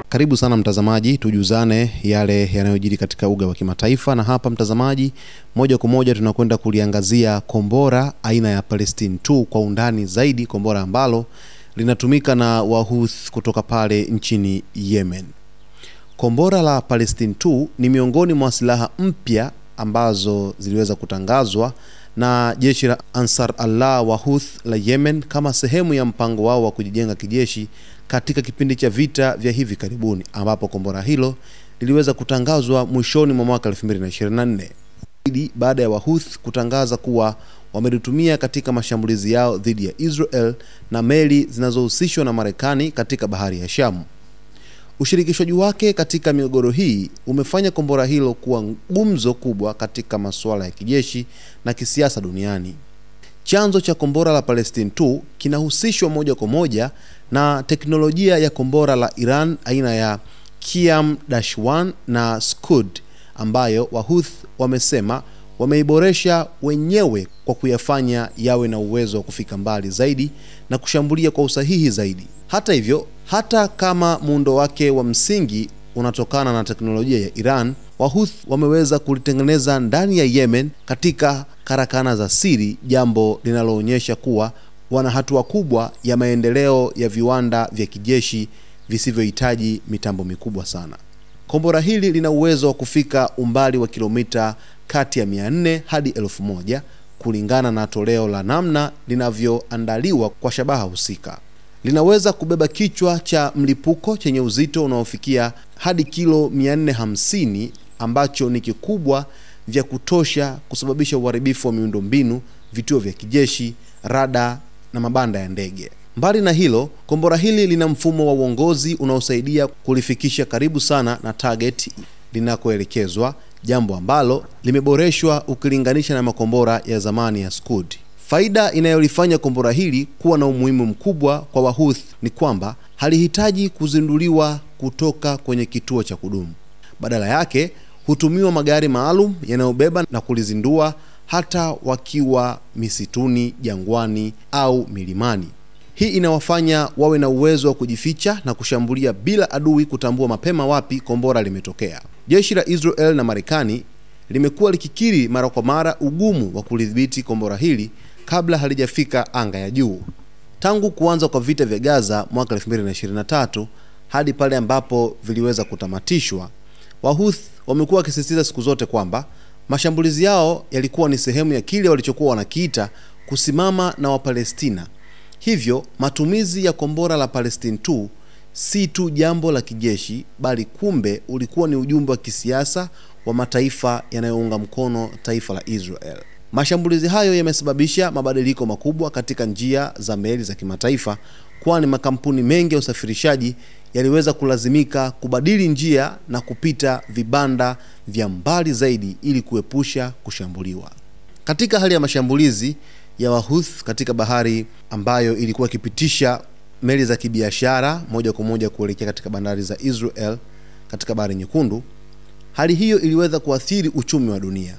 Karibu sana mtazamaji, tujuzane yale yanayojiri katika uga wa kimataifa. Na hapa mtazamaji, moja kwa moja tunakwenda kuliangazia kombora aina ya Palestine 2 kwa undani zaidi, kombora ambalo linatumika na Wahouthi kutoka pale nchini Yemen. Kombora la Palestine 2 ni miongoni mwa silaha mpya ambazo ziliweza kutangazwa na jeshi la Ansar Allah Wahouthi la Yemen kama sehemu ya mpango wao wa kujijenga kijeshi katika kipindi cha vita vya hivi karibuni, ambapo kombora hilo liliweza kutangazwa mwishoni mwa mwaka 2024 baada ya Wahouthi kutangaza kuwa wamelitumia katika mashambulizi yao dhidi ya Israel na meli zinazohusishwa na Marekani katika bahari ya Shamu. Ushirikishwaji wake katika migogoro hii umefanya kombora hilo kuwa gumzo kubwa katika masuala ya kijeshi na kisiasa duniani. Chanzo cha kombora la Palestine 2 kinahusishwa moja kwa moja na teknolojia ya kombora la Iran aina ya Qiyam-1 na Scud, ambayo Wahouthi wamesema wameiboresha wenyewe kwa kuyafanya yawe na uwezo wa kufika mbali zaidi na kushambulia kwa usahihi zaidi. Hata hivyo, hata kama muundo wake wa msingi unatokana na teknolojia ya Iran, Wahouthi wameweza kulitengeneza ndani ya Yemen katika karakana za siri, jambo linaloonyesha kuwa wana hatua kubwa ya maendeleo ya viwanda vya kijeshi visivyohitaji mitambo mikubwa sana. Kombora hili lina uwezo wa kufika umbali wa kilomita kati ya 400 hadi 1000 kulingana na toleo la namna linavyoandaliwa kwa shabaha husika. Linaweza kubeba kichwa cha mlipuko chenye uzito unaofikia hadi kilo 450, ambacho ni kikubwa vya kutosha kusababisha uharibifu wa miundombinu, vituo vya kijeshi, rada na mabanda ya ndege. Mbali na hilo, kombora hili lina mfumo wa uongozi unaosaidia kulifikisha karibu sana na target linakoelekezwa, jambo ambalo limeboreshwa ukilinganisha na makombora ya zamani ya Scud. Faida inayolifanya kombora hili kuwa na umuhimu mkubwa kwa Wahouthi ni kwamba halihitaji kuzinduliwa kutoka kwenye kituo cha kudumu. Badala yake, hutumiwa magari maalum yanayobeba na kulizindua hata wakiwa misituni, jangwani au milimani. Hii inawafanya wawe na uwezo wa kujificha na kushambulia bila adui kutambua mapema wapi kombora limetokea. Jeshi la Israel na Marekani limekuwa likikiri mara kwa mara ugumu wa kulidhibiti kombora hili kabla halijafika anga ya juu. Tangu kuanza kwa vita vya Gaza mwaka 2023 hadi pale ambapo viliweza kutamatishwa, Wahouthi wamekuwa wakisisitiza siku zote kwamba mashambulizi yao yalikuwa ni sehemu ya kile walichokuwa wanakiita kusimama na Wapalestina. Hivyo matumizi ya kombora la Palestine 2 si tu jambo la kijeshi, bali kumbe ulikuwa ni ujumbe wa kisiasa wa mataifa yanayounga mkono taifa la Israel. Mashambulizi hayo yamesababisha mabadiliko makubwa katika njia za meli za kimataifa, kwani makampuni mengi ya usafirishaji yaliweza kulazimika kubadili njia na kupita vibanda vya mbali zaidi ili kuepusha kushambuliwa. Katika hali ya mashambulizi ya Wahouthi katika bahari ambayo ilikuwa ikipitisha meli za kibiashara moja kwa moja kuelekea katika bandari za Israel katika Bahari Nyekundu, hali hiyo iliweza kuathiri uchumi wa dunia,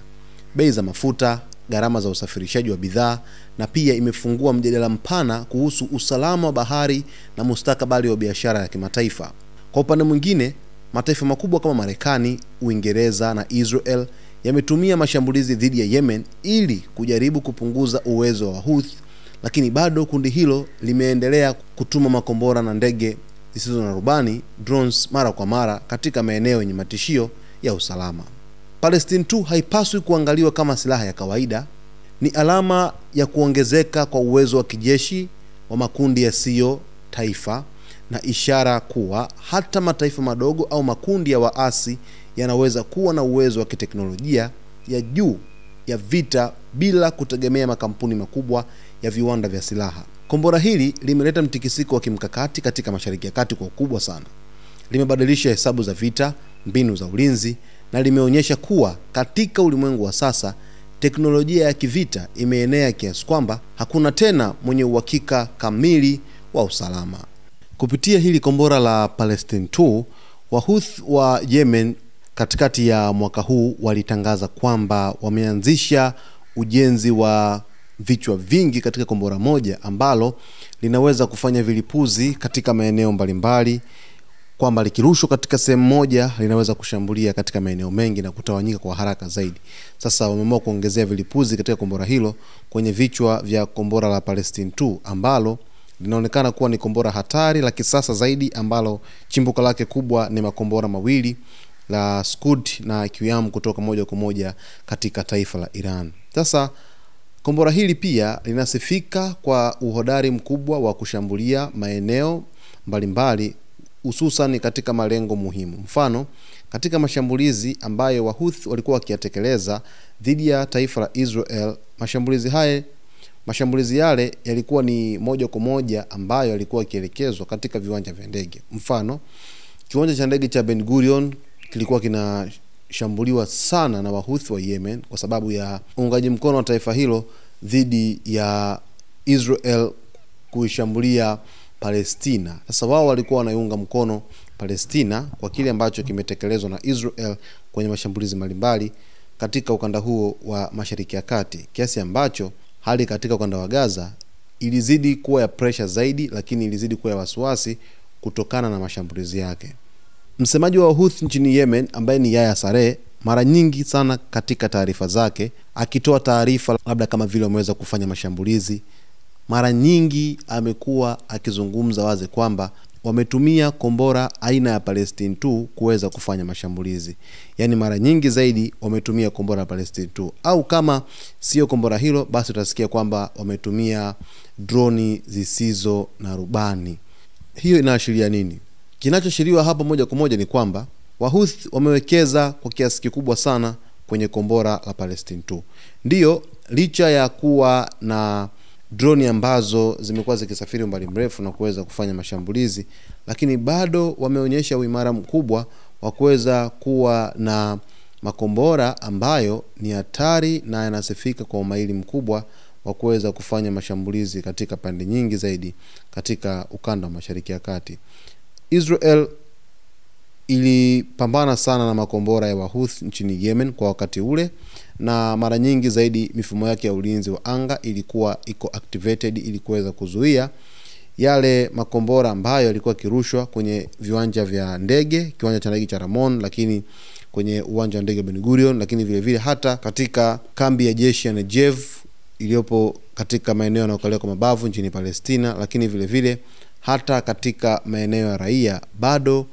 bei za mafuta, gharama za usafirishaji wa bidhaa, na pia imefungua mjadala mpana kuhusu usalama wa bahari na mustakabali wa biashara ya kimataifa. Kwa upande mwingine, mataifa makubwa kama Marekani, Uingereza na Israel yametumia mashambulizi dhidi ya Yemen ili kujaribu kupunguza uwezo wa Wahouthi, lakini bado kundi hilo limeendelea kutuma makombora na ndege zisizo na rubani, drones, mara kwa mara katika maeneo yenye matishio ya usalama. Palestine 2 haipaswi kuangaliwa kama silaha ya kawaida. Ni alama ya kuongezeka kwa uwezo wa kijeshi wa makundi yasiyo taifa na ishara kuwa hata mataifa madogo au makundi ya waasi yanaweza kuwa na uwezo wa kiteknolojia ya juu ya vita bila kutegemea makampuni makubwa ya viwanda vya silaha. Kombora hili limeleta mtikisiko wa kimkakati katika Mashariki ya Kati kwa ukubwa sana. Limebadilisha hesabu za vita, mbinu za ulinzi, na limeonyesha kuwa katika ulimwengu wa sasa teknolojia ya kivita imeenea kiasi kwamba hakuna tena mwenye uhakika kamili wa usalama. Kupitia hili kombora la Palestine 2, Wahouthi wa Yemen katikati ya mwaka huu walitangaza kwamba wameanzisha ujenzi wa vichwa vingi katika kombora moja ambalo linaweza kufanya vilipuzi katika maeneo mbalimbali kwamba likirushwa katika sehemu moja linaweza kushambulia katika maeneo mengi na kutawanyika kwa haraka zaidi. Sasa wameamua kuongezea vilipuzi katika kombora hilo kwenye vichwa vya kombora la Palestine 2 ambalo linaonekana kuwa ni kombora hatari la kisasa zaidi ambalo chimbuko lake kubwa ni makombora mawili la Scud na QAM kutoka moja kwa moja katika taifa la Iran. Sasa kombora hili pia linasifika kwa uhodari mkubwa wa kushambulia maeneo mbalimbali hususan katika malengo muhimu. Mfano, katika mashambulizi ambayo Wahuthi walikuwa wakiyatekeleza dhidi ya taifa la Israel, mashambulizi yale yalikuwa ni moja kwa moja ambayo yalikuwa yakielekezwa katika viwanja vya ndege. Mfano, kiwanja cha ndege cha Ben Gurion kilikuwa kinashambuliwa sana na Wahuthi wa Yemen kwa sababu ya uungaji mkono wa taifa hilo dhidi ya Israel kuishambulia Palestina. Sasa wao walikuwa wanaiunga mkono Palestina kwa kile ambacho kimetekelezwa na Israel kwenye mashambulizi mbalimbali katika ukanda huo wa Mashariki ya Kati, kiasi ambacho hali katika ukanda wa Gaza ilizidi kuwa ya pressure zaidi, lakini ilizidi kuwa ya wasiwasi kutokana na mashambulizi yake. Msemaji wa Houthi nchini Yemen ambaye ni Yahya Saree, mara nyingi sana katika taarifa zake akitoa taarifa labda kama vile wameweza kufanya mashambulizi, mara nyingi amekuwa akizungumza wazi kwamba wametumia kombora aina ya Palestine 2 kuweza kufanya mashambulizi. Yani mara nyingi zaidi wametumia kombora Palestine 2, au kama sio kombora hilo basi utasikia kwamba wametumia droni zisizo na rubani. Hiyo inaashiria nini? Kinachoashiriwa hapa moja kwa moja ni kwamba Wahuthi wamewekeza kwa kiasi kikubwa sana kwenye kombora la Palestine 2. Ndiyo, licha ya kuwa na droni ambazo zimekuwa zikisafiri umbali mrefu na kuweza kufanya mashambulizi, lakini bado wameonyesha uimara mkubwa wa kuweza kuwa na makombora ambayo ni hatari na yanasifika kwa umahiri mkubwa wa kuweza kufanya mashambulizi katika pande nyingi zaidi katika ukanda wa Mashariki ya Kati. Israel ilipambana sana na makombora ya Wahuthi nchini Yemen kwa wakati ule, na mara nyingi zaidi mifumo yake ya ulinzi wa anga ilikuwa iko activated ili kuweza kuzuia yale makombora ambayo yalikuwa kirushwa kwenye viwanja vya ndege, kiwanja cha ndege cha Ramon, lakini kwenye uwanja wa ndege Ben Gurion, lakini vile vile hata katika kambi ya jeshi ya Negev iliyopo katika maeneo yanayokaliwa kwa mabavu nchini Palestina, lakini vile vile hata katika maeneo ya raia. Bado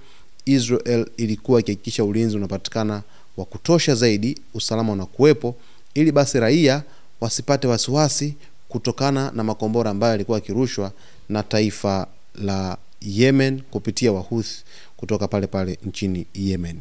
Israel ilikuwa ikihakikisha ulinzi unapatikana wa kutosha zaidi, usalama unakuwepo, ili basi raia wasipate wasiwasi kutokana na makombora ambayo yalikuwa yakirushwa na taifa la Yemen kupitia Wahuthi kutoka pale nchini Yemen.